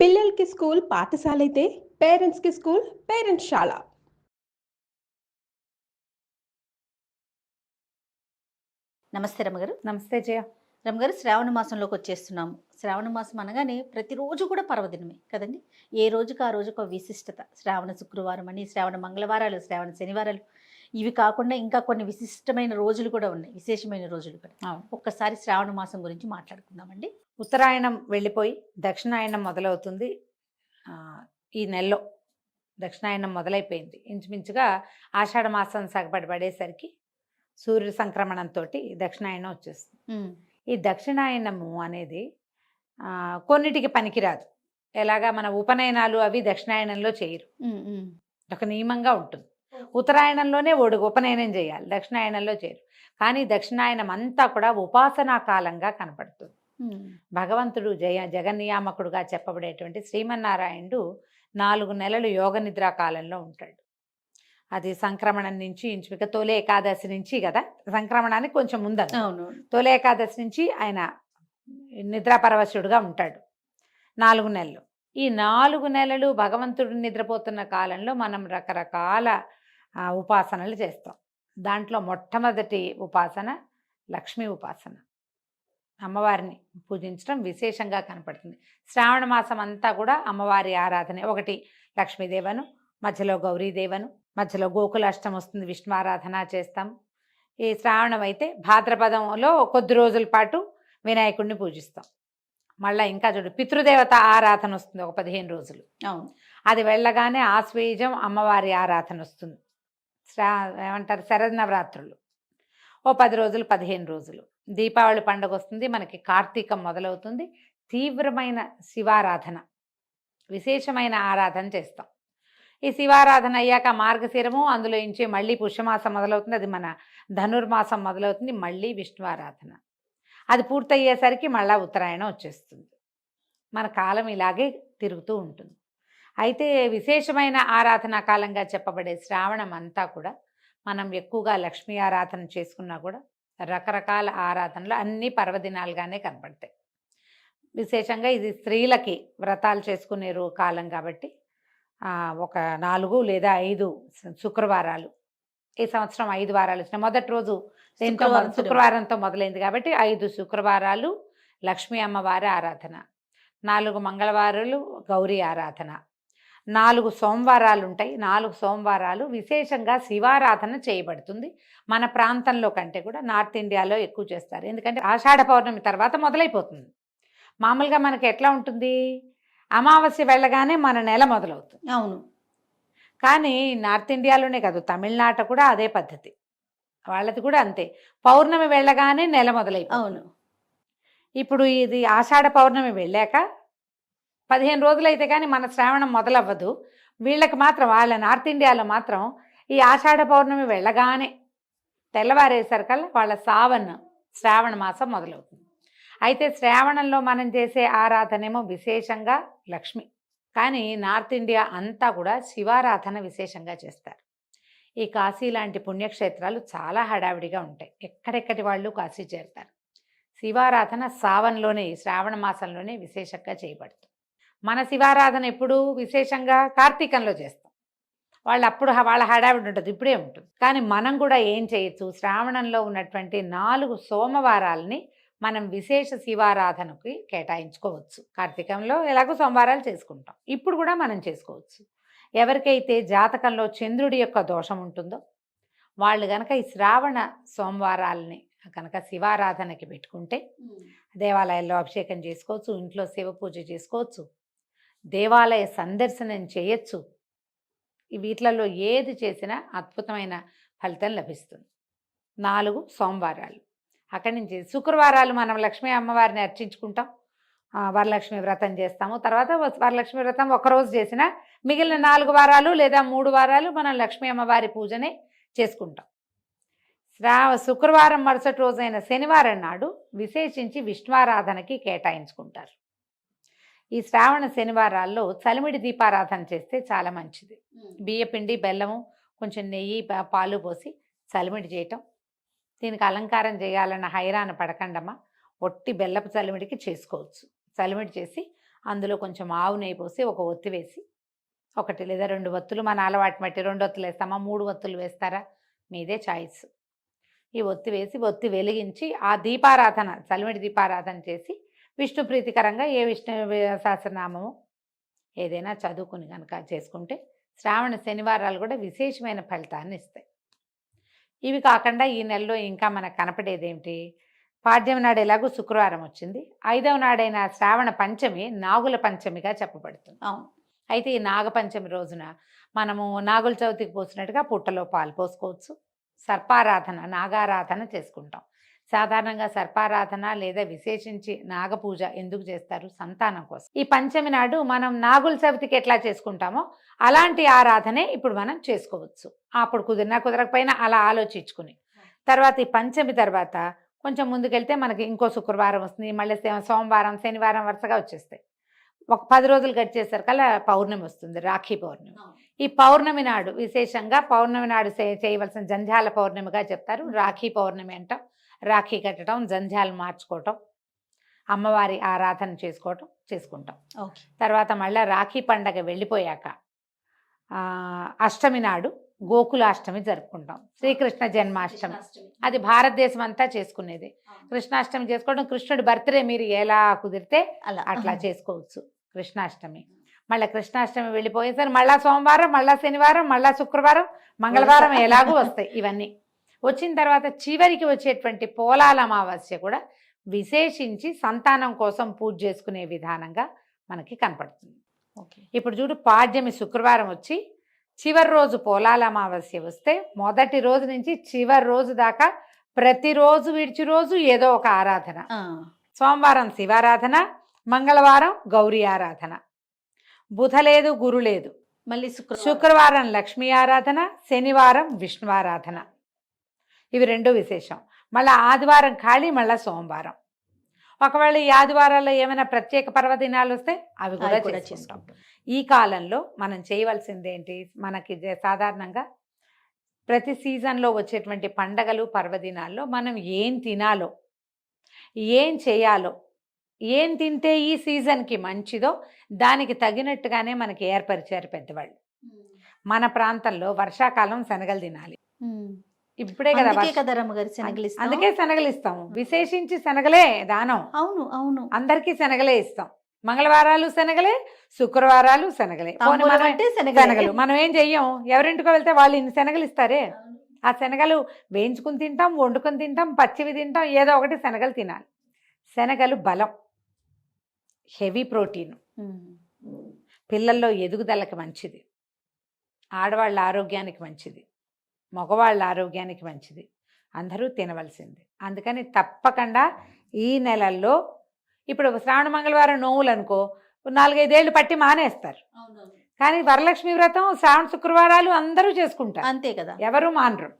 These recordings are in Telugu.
పిల్లలకి స్కూల్ పాఠశాలైతే పేరెంట్స్‌కి స్కూల్ పేరెంట్స్‌శాల. నమస్తే రమ్మగారు. నమస్తే జయ. రమ్మగారు, శ్రావణ మాసంలోకి వచ్చేస్తున్నాము. శ్రావణ మాసం అనగానే ప్రతిరోజు కూడా పర్వదినమే కదండి. ఏ రోజుకి ఆ రోజుకు ఒక విశిష్టత. శ్రావణ శుక్రవారం అని, శ్రావణ మంగళవారాలు, శ్రావణ శనివారాలు, ఇవి కాకుండా ఇంకా కొన్ని విశిష్టమైన రోజులు కూడా ఉన్నాయి, విశేషమైన రోజులు కూడా. ఒక్కసారి శ్రావణ మాసం గురించి మాట్లాడుకుందామండి. ఉత్తరాయణం వెళ్ళిపోయి దక్షిణాయనం మొదలవుతుంది. ఈ నెలలో దక్షిణాయనం మొదలైపోయింది. ఇంచుమించుగా ఆషాఢ మాసం సగపడి పడేసరికి సూర్య సంక్రమణంతో దక్షిణాయనం వచ్చేస్తుంది. ఈ దక్షిణాయనము అనేది కొన్నిటికి పనికిరాదు. ఎలాగా మన ఉపనయనాలు అవి దక్షిణాయనంలో చేయరు, ఒక నియమంగా ఉంటుంది. ఉత్తరాయణంలోనే ఉపనయనం చేయాలి, దక్షిణాయనంలో చేయరు. కానీ దక్షిణాయనం అంతా కూడా ఉపాసనా కాలంగా కనపడుతుంది. భగవంతుడు జగన్నియామకుడుగా చెప్పబడేటువంటి శ్రీమన్నారాయణుడు 4 నెలలు యోగ నిద్రా కాలంలో ఉంటాడు. అది సంక్రమణం నుంచి ఇంచుమిక తొలి ఏకాదశి నుంచి కదా, సంక్రమణానికి కొంచెం ముందు. తొలి ఏకాదశి నుంచి ఆయన నిద్రాపరవశుడుగా ఉంటాడు 4 నెలలు. ఈ 4 నెలలు భగవంతుడు నిద్రపోతున్న కాలంలో మనం రకరకాల ఉపాసనలు చేస్తాం. దాంట్లో మొట్టమొదటి ఉపాసన లక్ష్మీ ఉపాసన. అమ్మవారిని పూజించడం విశేషంగా కనపడుతుంది. శ్రావణ మాసం అంతా కూడా అమ్మవారి ఆరాధన. ఒకటి లక్ష్మీదేవను, మధ్యలో గౌరీదేవను, మధ్యలో గోకులాష్టమి వస్తుంది, విష్ణు ఆరాధన చేస్తాం. ఈ శ్రావణం అయితే భాద్రపదంలో కొద్ది రోజుల పాటు వినాయకుడిని పూజిస్తాం. మళ్ళీ ఇంకా చూడు పితృదేవత ఆరాధన వస్తుంది, ఒక 15 రోజులు. అది వెళ్ళగానే ఆశ్వేజం అమ్మవారి ఆరాధన వస్తుంది. ఏమంటారు, శరన్నవరాత్రులు ఓ 10 రోజులు 15 రోజులు. దీపావళి పండుగ వస్తుంది, మనకి కార్తీకం మొదలవుతుంది. తీవ్రమైన శివారాధన, విశేషమైన ఆరాధన చేస్తాం. ఈ శివారాధన అయ్యాక మార్గశిరము, అందులో నుంచి మళ్ళీ పుష్యమాసం మొదలవుతుంది, అది మన ధనుర్మాసం మొదలవుతుంది. మళ్ళీ విష్ణు ఆరాధన. అది పూర్తయ్యేసరికి మళ్ళీ ఉత్తరాయణం వచ్చేస్తుంది. మన కాలం ఇలాగే తిరుగుతూ ఉంటుంది. అయితే విశేషమైన ఆరాధనా కాలంగా చెప్పబడే శ్రావణం అంతా కూడా మనం ఎక్కువగా లక్ష్మీ ఆరాధన చేసుకున్నా కూడా రకరకాల ఆరాధనలు అన్నీ పర్వదినాలుగానే కనపడతాయి. విశేషంగా ఇది స్త్రీలకి వ్రతాలు చేసుకునే కాలం కాబట్టి ఒక 4 లేదా 5 శుక్రవారాలు, ఈ సంవత్సరం 5 వారాలు వచ్చినాయి. మొదటి రోజు శుక్రవారంతో మొదలైంది కాబట్టి 5 శుక్రవారాలు లక్ష్మీ అమ్మవారి ఆరాధన, 4 మంగళవారాలు గౌరీ ఆరాధన, 4 సోమవారాలు ఉంటాయి. 4 సోమవారాలు విశేషంగా శివారాధన చేయబడుతుంది. మన ప్రాంతంలో కంటే కూడా నార్త్ ఇండియాలో ఎక్కువ చేస్తారు, ఎందుకంటే ఆషాఢ పౌర్ణమి తర్వాత మొదలైపోతుంది. మామూలుగా మనకి ఎట్లా ఉంటుంది, అమావాస్య వెళ్ళగానే మన నెల మొదలవుతుంది. అవును. కానీ నార్త్ ఇండియాలోనే కాదు, తమిళనాట కూడా అదే పద్ధతి, వాళ్ళది కూడా అంతే. పౌర్ణమి వెళ్ళగానే నెల మొదలైపోతుంది. అవును. ఇప్పుడు ఇది ఆషాఢ పౌర్ణమి వెళ్ళాక 15 రోజులైతే కానీ మన శ్రావణం మొదలవ్వదు. వీళ్ళకి మాత్రం, వాళ్ళ నార్త్ ఇండియాలో మాత్రం ఈ ఆషాఢ పౌర్ణమి వెళ్ళగానే తెల్లవారేసరికల్లా వాళ్ళ శ్రావణ మాసం మొదలవుతుంది. అయితే శ్రావణంలో మనం చేసే ఆరాధనేమో విశేషంగా లక్ష్మి. కానీ నార్త్ ఇండియా అంతా కూడా శివారాధన విశేషంగా చేస్తారు. ఈ కాశీ లాంటి పుణ్యక్షేత్రాలు చాలా హడావిడిగా ఉంటాయి, ఎక్కడెక్కడి వాళ్ళు కాశీ చేరుతారు. శివారాధన సావన్లోనే, శ్రావణ మాసంలోనే విశేషంగా చేయబడుతుంది. మన శివారాధన ఎప్పుడు విశేషంగా కార్తీకంలో చేస్తాం. వాళ్ళు అప్పుడు వాళ్ళ హడావిడి ఉంటుంది, ఇప్పుడే ఉంటుంది. కానీ మనం కూడా ఏం చేయొచ్చు, శ్రావణంలో ఉన్నటువంటి 4 సోమవారాలని మనం విశేష శివారాధనకి కేటాయించుకోవచ్చు. కార్తీకంలో ఎలాగో సోమవారాలు చేసుకుంటాం, ఇప్పుడు కూడా మనం చేసుకోవచ్చు. ఎవరికైతే జాతకంలో చంద్రుడి యొక్క దోషం ఉంటుందో వాళ్ళు కనుక ఈ శ్రావణ సోమవారాలని కనుక శివారాధనకి పెట్టుకుంటే దేవాలయాల్లో అభిషేకం చేసుకోవచ్చు, ఇంట్లో శివ పూజ చేసుకోవచ్చు, దేవాలయ సందర్శనం చేయొచ్చు. వీటిలలో ఏది చేసినా అద్భుతమైన ఫలితం లభిస్తుంది. 4 సోమవారాలు. అక్కడి నుంచి శుక్రవారాలు మనం లక్ష్మీ అమ్మవారిని అర్చించుకుంటాం, వరలక్ష్మి వ్రతం చేస్తాము. తర్వాత వరలక్ష్మి వ్రతం ఒకరోజు చేసినా మిగిలిన 4 వారాలు లేదా 3 వారాలు మనం లక్ష్మీ అమ్మవారి పూజనే చేసుకుంటాం. శుక్రవారం మరుసటి రోజైన శనివారం నాడు విశేషించి విష్ణువారాధనకి కేటాయించుకుంటారు. ఈ శ్రావణ శనివారాల్లో చలిమిడి దీపారాధన చేస్తే చాలా మంచిది. బియ్యపిండి, బెల్లము, కొంచెం నెయ్యి, పాలు పోసి చలిమిడి చేయటం. దీనికి అలంకారం చేయాలన్న హైరాణ పడకండమ్మా, ఒట్టి బెల్లపు చలిమిడికి చేసుకోవచ్చు. చలిమిడి చేసి అందులో కొంచెం ఆవు నెయ్యి పోసి ఒక ఒత్తి వేసి 1 లేదా 2 ఒత్తులు మన అలవాటు బట్టి 2 ఒత్తులు వేస్తామా 3 ఒత్తులు వేస్తారా మీదే చాయిస్. ఈ ఒత్తి వేసి ఒత్తి వెలిగించి ఆ దీపారాధన చలిమిడి దీపారాధన చేసి విష్ణు ప్రీతికరంగా ఏ విష్ణు సహస్రనామము ఏదైనా చదువుకుని కనుక చేసుకుంటే శ్రావణ శనివారాలు కూడా విశేషమైన ఫలితాన్ని ఇస్తాయి. ఇవి కాకుండా ఈ నెలలో ఇంకా మనకు కనపడేది ఏమిటి, పాడ్యం నాడు ఎలాగో శుక్రవారం వచ్చింది, 5వ నాడైన శ్రావణ పంచమి నాగుల పంచమిగా చెప్పబడుతుంది. అవును. అయితే ఈ నాగపంచమి రోజున మనము నాగుల చవితికి పోసినట్టుగా పుట్టలో పాలు పోసుకోవచ్చు. సర్పారాధన నాగారాధన చేసుకుంటాం. సాధారణంగా సర్పారాధన లేదా విశేషించి నాగపూజ ఎందుకు చేస్తారు, సంతానం కోసం. ఈ పంచమి నాడు మనం నాగుల చవితికి ఎట్లా చేసుకుంటామో అలాంటి ఆరాధనే ఇప్పుడు మనం చేసుకోవచ్చు. అప్పుడు కుదిరినా కుదరకపోయినా అలా ఆలోచించుకుని తర్వాత ఈ పంచమి తర్వాత కొంచెం ముందుకెళ్తే మనకి ఇంకో శుక్రవారం వస్తుంది, మళ్ళీ సోమవారం శనివారం వరుసగా వచ్చేస్తాయి. ఒక 10 రోజులు గడిచేసరికల్లా పౌర్ణమి వస్తుంది, రాఖీ పౌర్ణమి. ఈ పౌర్ణమి నాడు విశేషంగా పౌర్ణమి నాడు చేయవలసిన జంధ్యాల పౌర్ణమిగా చెప్తారు. రాఖీ పౌర్ణమి అంటాం. రాఖీ కట్టడం, జంధ్యాలు మార్చుకోవటం, అమ్మవారి ఆరాధన చేసుకుంటాం. తర్వాత మళ్ళీ రాఖీ పండగ వెళ్ళిపోయాక అష్టమి నాడు గోకులాష్టమి జరుపుకుంటాం. శ్రీకృష్ణ జన్మాష్టమి అది భారతదేశం అంతా చేసుకునేది. కృష్ణాష్టమి చేసుకోవడం, కృష్ణుడి బర్త్డే మీరు ఎలా కుదిరితే అట్లా చేసుకోవచ్చు కృష్ణాష్టమి. మళ్ళీ కృష్ణాష్టమి వెళ్ళిపోయేసరి మళ్ళీ సోమవారం, మళ్ళీ శనివారం, మళ్ళీ శుక్రవారం, మంగళవారం ఎలాగూ వస్తాయి. ఇవన్నీ వచ్చిన తర్వాత చివరికి వచ్చేటువంటి పోలాల అమావాస్య కూడా విశేషించి సంతానం కోసం పూజ చేసుకునే విధానంగా మనకి కనపడుతుంది. ఇప్పుడు చూడు, పాడ్యమి శుక్రవారం వచ్చి చివరి రోజు పోలాల అమావాస్య వస్తే మొదటి రోజు నుంచి చివరి రోజు దాకా ప్రతిరోజు విడిచి రోజు ఏదో ఒక ఆరాధన. సోమవారం శివారాధన, మంగళవారం గౌరీ ఆరాధన, బుధ లేదు గురు లేదు, మళ్ళీ శుక్రవారం లక్ష్మీ ఆరాధన, శనివారం విష్ణు ఆరాధన. ఇవి 2 విశేషం. మళ్ళీ ఆదివారం ఖాళీ, మళ్ళీ సోమవారం. ఒకవేళ ఈ ఆదివారాల్లో ఏమైనా ప్రత్యేక పర్వదినాలు వస్తే అవి కూడా చేసుకుంటాం. ఈ కాలంలో మనం చేయవలసింది ఏంటి, మనకి సాధారణంగా ప్రతి సీజన్లో వచ్చేటువంటి పండగలు పర్వదినాల్లో మనం ఏం తినాలో, ఏం చేయాలో, ఏం తింటే ఈ సీజన్కి మంచిదో దానికి తగినట్టుగానే మనకి ఏర్పరిచారు పెద్దవాళ్ళు. మన ప్రాంతంలో వర్షాకాలం శనగలు తినాలి. ఇప్పుడే కదా అందుకే శనగలు ఇస్తాము. విశేషించి శనగలే దానం. అవును అవును, అందరికీ శనగలే ఇస్తాం. మంగళవారాలు శనగలే, శుక్రవారాలు శనగలే. శనగలు మనం ఏం చెయ్యం, ఎవరింటికో వెళ్తే వాళ్ళు ఇన్ని శనగలు ఇస్తారే, ఆ శనగలు వేయించుకుని తింటాం, వండుకొని తింటాం, పచ్చివి తింటాం, ఏదో ఒకటి శనగలు తినాలి. శనగలు బలం, హెవీ ప్రోటీన్, పిల్లల్లో ఎదుగుదలకి మంచిది, ఆడవాళ్ళ ఆరోగ్యానికి మంచిది, మగవాళ్ళ ఆరోగ్యానికి మంచిది. అందరూ తినవలసింది. అందుకని తప్పకుండా ఈ నెలల్లో ఇప్పుడు శ్రావణ మంగళవారం నోవులు అనుకో 4-5 ఏళ్ళు పట్టి మానేస్తారు. కానీ వరలక్ష్మి వ్రతం శ్రావణ శుక్రవారాలు అందరూ చేసుకుంటారు. అంతే కదా, ఎవరు మానరు,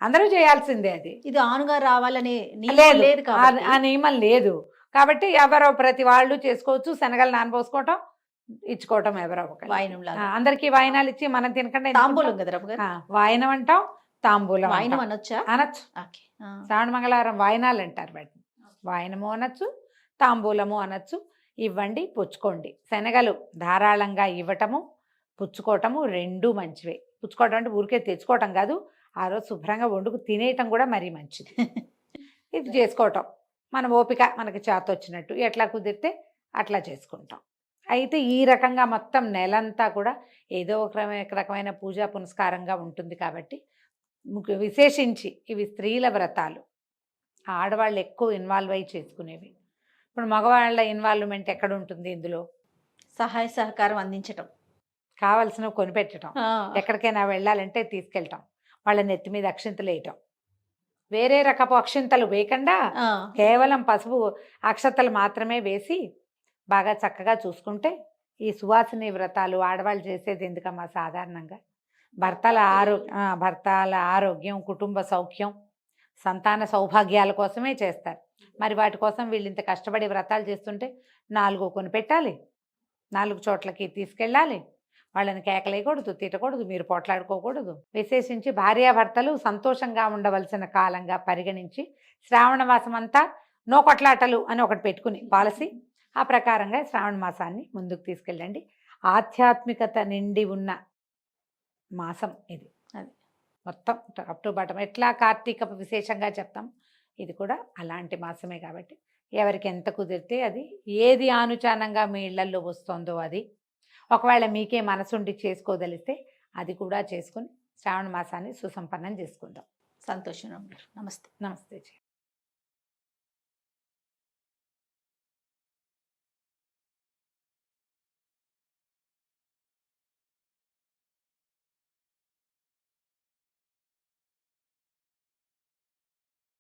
అందరూ చేయాల్సిందే. అది ఇది ఆనుగా రావాలనే లేదు, ఆ నియమం లేదు. కాబట్టి ఎవరో ప్రతి వాళ్ళు చేసుకోవచ్చు. శనగలు నానబోసుకోవటం, ఇచ్చుకోవటం ఎవరో ఒకరు. అందరికీ వాయినాలు ఇచ్చి మనం తినకుండా తాంబూలం కదా, వాయనం అంటాం, తాంబూలం అనొచ్చు. శ్రావణ మంగళవారం వాయనాలు అంటారు వాటిని. వాయనము అనొచ్చు, తాంబూలము అనొచ్చు. ఇవ్వండి, పుచ్చుకోండి. శనగలు ధారాళంగా ఇవ్వటము, పుచ్చుకోవటము 2 మంచివే. పుచ్చుకోవటం అంటే ఊరికే తెచ్చుకోవటం కాదు, ఆ రోజు శుభ్రంగా వండుకు తినేయటం కూడా మరీ మంచిది. ఇది చేసుకోవటం మన ఓపిక, మనకి చేత వచ్చినట్టు ఎట్లా కుదిరితే అట్లా చేసుకుంటాం. అయితే ఈ రకంగా మొత్తం నెలంతా కూడా ఏదో ఒక రకమైన పూజా పునస్కారంగా ఉంటుంది. కాబట్టి విశేషించి ఇవి స్త్రీల వ్రతాలు, ఆడవాళ్ళు ఎక్కువ ఇన్వాల్వ్ అయ్యి చేసుకునేవి. ఇప్పుడు మగవాళ్ళ ఇన్వాల్వ్మెంట్ ఎక్కడ ఉంటుంది ఇందులో? సహాయ సహకారం అందించటం, కావలసినవి కొనిపెట్టడం, ఎక్కడికైనా వెళ్ళాలంటే తీసుకెళ్ళటం, వాళ్ళ నెత్తి మీద అక్షింతలు వేయటం, వేరే రకపు అక్షింతలు వేయకుండా కేవలం పసుపు అక్షతలు మాత్రమే వేసి బాగా చక్కగా చూసుకుంటే ఈ సువాసిని వ్రతాలు ఆడవాళ్ళు చేసేది ఎందుకమ్మా? సాధారణంగా భర్తల ఆరోగ్యం, కుటుంబ సౌఖ్యం, సంతాన సౌభాగ్యాల కోసమే చేస్తారు. మరి వాటి కోసం వీళ్ళు ఇంత కష్టపడి వ్రతాలు చేస్తుంటే 4 కొనిపెట్టాలి, 4 చోట్లకి తీసుకెళ్ళాలి, వాళ్ళని కేకలేయకూడదు, తిట్టకూడదు, మీరు పోట్లాడుకోకూడదు. విశేషించి భార్యాభర్తలు సంతోషంగా ఉండవలసిన కాలంగా పరిగణించి శ్రావణ మాసం అంతా నో కొట్లాటలు అని ఒకటి పెట్టుకుని పాలసీ, ఆ ప్రకారంగా శ్రావణ మాసాన్ని ముందుకు తీసుకెళ్ళండి. ఆధ్యాత్మికత నిండి ఉన్న మాసం ఇది. అది. మొత్తం టాప్ టు బాటం ఎట్లా కార్తీక విశేషంగా చెప్తాం, ఇది కూడా అలాంటి మాసమే కాబట్టి ఎవరికి ఎంత కుదిరితే అది, ఏది ఆనుచానంగా మీ ఇళ్లల్లో వస్తుందో అది, ఒకవేళ మీకే మనసుండి చేసుకోదలిస్తే అది కూడా చేసుకుని శ్రావణ మాసాన్ని సుసంపన్నం చేసుకుందాం. సంతోషం రమ్య గారు. నమస్తే. నమస్తే.